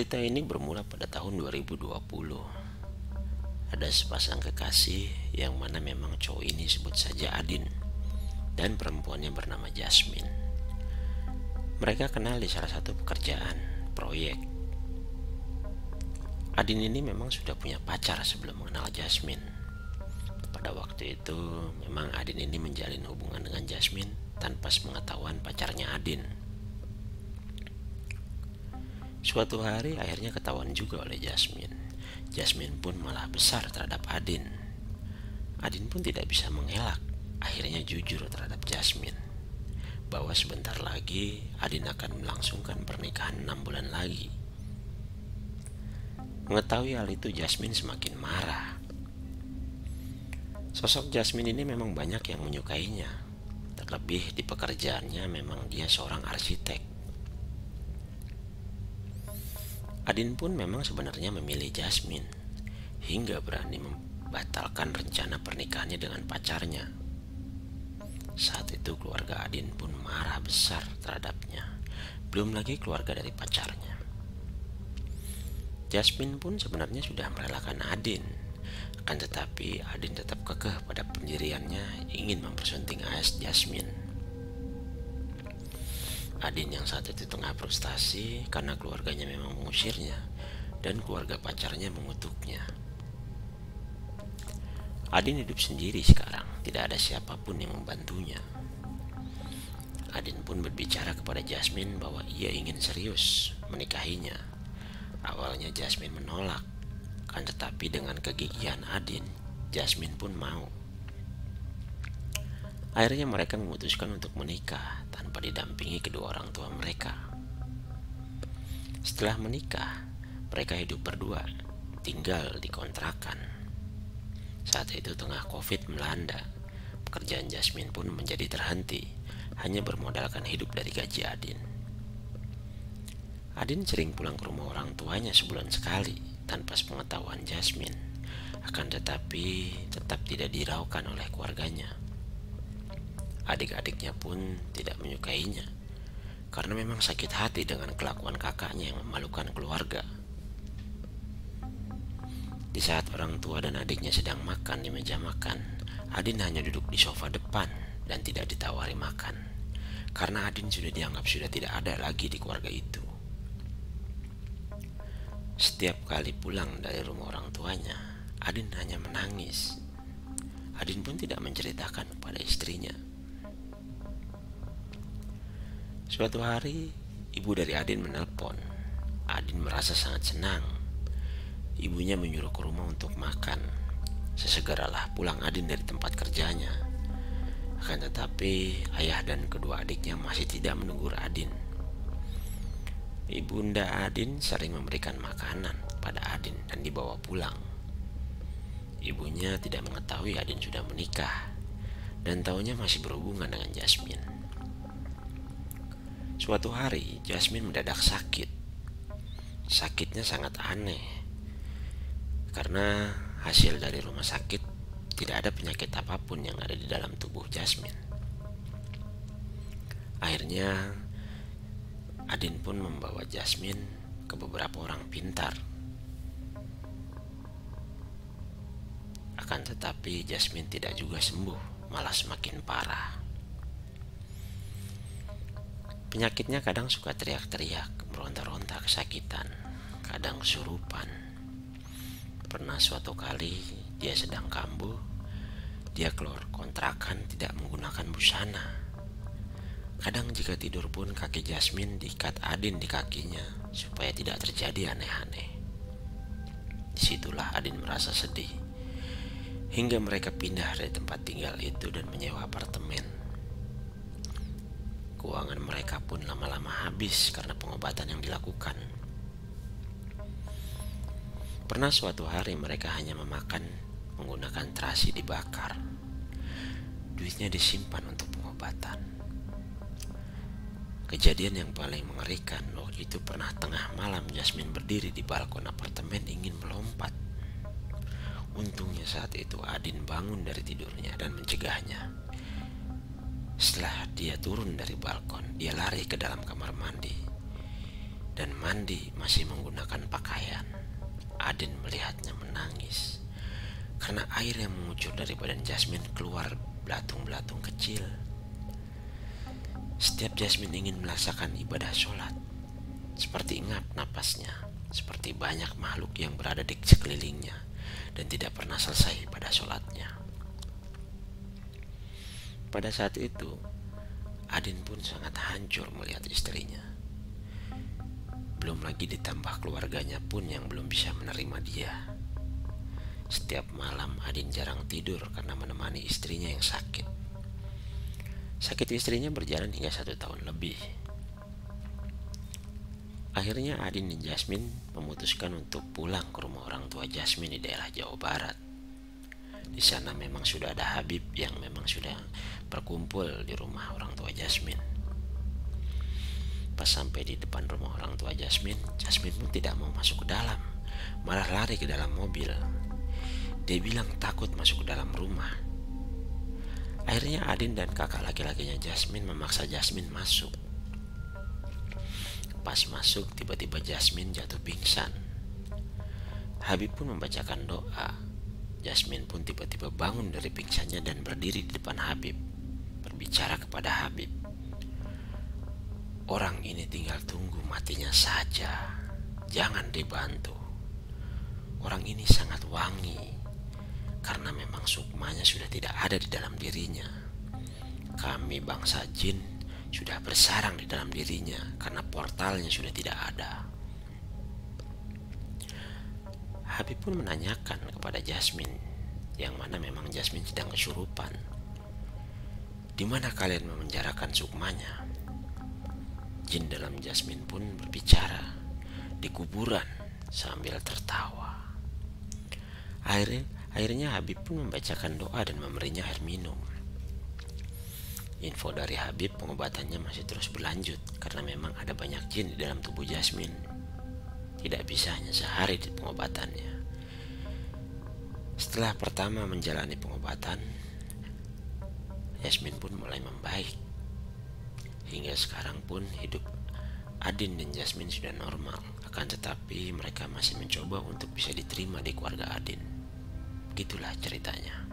Cerita ini bermula pada tahun 2020. Ada sepasang kekasih yang mana memang cowok ini sebut saja Adin dan perempuannya bernama Jasmine. Mereka kenal di salah satu pekerjaan proyek. Adin ini memang sudah punya pacar sebelum mengenal Jasmine. Pada waktu itu memang Adin ini menjalin hubungan dengan Jasmine tanpa sepengetahuan pacarnya Adin. Suatu hari akhirnya ketahuan juga oleh Jasmine. Jasmine pun malah besar terhadap Adin. Adin pun tidak bisa mengelak. Akhirnya jujur terhadap Jasmine bahwa sebentar lagi Adin akan melangsungkan pernikahan 6 bulan lagi. Mengetahui hal itu, Jasmine semakin marah. Sosok Jasmine ini memang banyak yang menyukainya. Terlebih di pekerjaannya memang dia seorang arsitek. Adin pun memang sebenarnya memilih Jasmine hingga berani membatalkan rencana pernikahannya dengan pacarnya. Saat itu keluarga Adin pun marah besar terhadapnya, belum lagi keluarga dari pacarnya. Jasmine pun sebenarnya sudah merelakan Adin, akan tetapi Adin tetap kekeh pada pendiriannya ingin mempersunting AS Jasmine. Adin yang saat itu tengah frustasi karena keluarganya memang mengusirnya dan keluarga pacarnya mengutuknya. Adin hidup sendiri sekarang, tidak ada siapapun yang membantunya. Adin pun berbicara kepada Jasmine bahwa ia ingin serius menikahinya. Awalnya Jasmine menolak, kan tetapi dengan kegigihan Adin, Jasmine pun mau. Akhirnya mereka memutuskan untuk menikah tanpa didampingi kedua orang tua mereka. Setelah menikah, mereka hidup berdua, tinggal di kontrakan. Saat itu tengah COVID melanda, pekerjaan Jasmine pun menjadi terhenti, hanya bermodalkan hidup dari gaji Adin. Adin sering pulang ke rumah orang tuanya sebulan sekali tanpa sepengetahuan Jasmine, akan tetapi tetap tidak diraukan oleh keluarganya. Adik-adiknya pun tidak menyukainya karena memang sakit hati dengan kelakuan kakaknya yang memalukan keluarga. Di saat orang tua dan adiknya sedang makan di meja makan, Adin hanya duduk di sofa depan dan tidak ditawari makan karena Adin sudah dianggap sudah tidak ada lagi di keluarga itu. Setiap kali pulang dari rumah orang tuanya, Adin hanya menangis. Adin pun tidak menceritakan kepada istrinya. Suatu hari, ibu dari Adin menelpon. Adin merasa sangat senang. Ibunya menyuruh ke rumah untuk makan. Sesegeralah pulang Adin dari tempat kerjanya. Akan tetapi, ayah dan kedua adiknya masih tidak menegur Adin. Ibunda Adin sering memberikan makanan pada Adin dan dibawa pulang. Ibunya tidak mengetahui Adin sudah menikah dan taunya masih berhubungan dengan Jasmine. Suatu hari, Jasmine mendadak sakit. Sakitnya sangat aneh, karena hasil dari rumah sakit tidak ada penyakit apapun yang ada di dalam tubuh Jasmine. Akhirnya, Adin pun membawa Jasmine ke beberapa orang pintar. Akan tetapi, Jasmine tidak juga sembuh, malah semakin parah. Penyakitnya kadang suka teriak-teriak, meronta-ronta kesakitan, kadang kesurupan. Pernah suatu kali dia sedang kambuh, dia keluar kontrakan tidak menggunakan busana. Kadang jika tidur pun kaki Jasmine diikat Adin di kakinya supaya tidak terjadi aneh-aneh. Disitulah Adin merasa sedih, hingga mereka pindah dari tempat tinggal itu dan menyewa apartemen. Keuangan mereka pun lama-lama habis karena pengobatan yang dilakukan. Pernah suatu hari mereka hanya memakan menggunakan terasi dibakar. Duitnya disimpan untuk pengobatan. Kejadian yang paling mengerikan waktu itu pernah tengah malam Jasmine berdiri di balkon apartemen ingin melompat. Untungnya saat itu Adin bangun dari tidurnya dan mencegahnya. Setelah dia turun dari balkon, dia lari ke dalam kamar mandi. dan mandi masih menggunakan pakaian. Adin melihatnya menangis karena air yang mengucur dari badan Jasmine keluar belatung-belatung kecil. Setiap Jasmine ingin melaksanakan ibadah sholat, seperti ingat napasnya, seperti banyak makhluk yang berada di sekelilingnya dan tidak pernah selesai pada sholatnya. Pada saat itu, Adin pun sangat hancur melihat istrinya. Belum lagi ditambah keluarganya pun yang belum bisa menerima dia. Setiap malam Adin jarang tidur karena menemani istrinya yang sakit. Sakit istrinya berjalan hingga 1 tahun lebih. Akhirnya Adin dan Jasmine memutuskan untuk pulang ke rumah orang tua Jasmine di daerah Jawa Barat. Di sana memang sudah ada Habib yang memang sudah berkumpul di rumah orang tua Jasmine. Pas sampai di depan rumah orang tua Jasmine, Jasmine pun tidak mau masuk ke dalam, malah lari ke dalam mobil. Dia bilang takut masuk ke dalam rumah. Akhirnya Adin dan kakak laki-lakinya Jasmine memaksa Jasmine masuk. Pas masuk, tiba-tiba Jasmine jatuh pingsan. Habib pun membacakan doa. Jasmine pun tiba-tiba bangun dari pingsannya dan berdiri di depan Habib, berbicara kepada Habib. Orang ini tinggal tunggu matinya saja, jangan dibantu. Orang ini sangat wangi, karena memang sukmanya sudah tidak ada di dalam dirinya. Kami bangsa jin sudah bersarang di dalam dirinya karena portalnya sudah tidak ada. Habib pun menanyakan kepada Jasmine, yang mana memang Jasmine sedang kesurupan. Di mana kalian memenjarakan sukmanya? Jin dalam Jasmine pun berbicara, di kuburan, sambil tertawa. Akhirnya Habib pun membacakan doa dan memberinya air minum. Info dari Habib, pengobatannya masih terus berlanjut karena memang ada banyak jin di dalam tubuh Jasmine. Tidak bisa hanya sehari di pengobatannya. Setelah pertama menjalani pengobatan, Jasmine pun mulai membaik. Hingga sekarang pun hidup Adin dan Jasmine sudah normal. Akan tetapi mereka masih mencoba untuk bisa diterima di keluarga Adin. Begitulah ceritanya.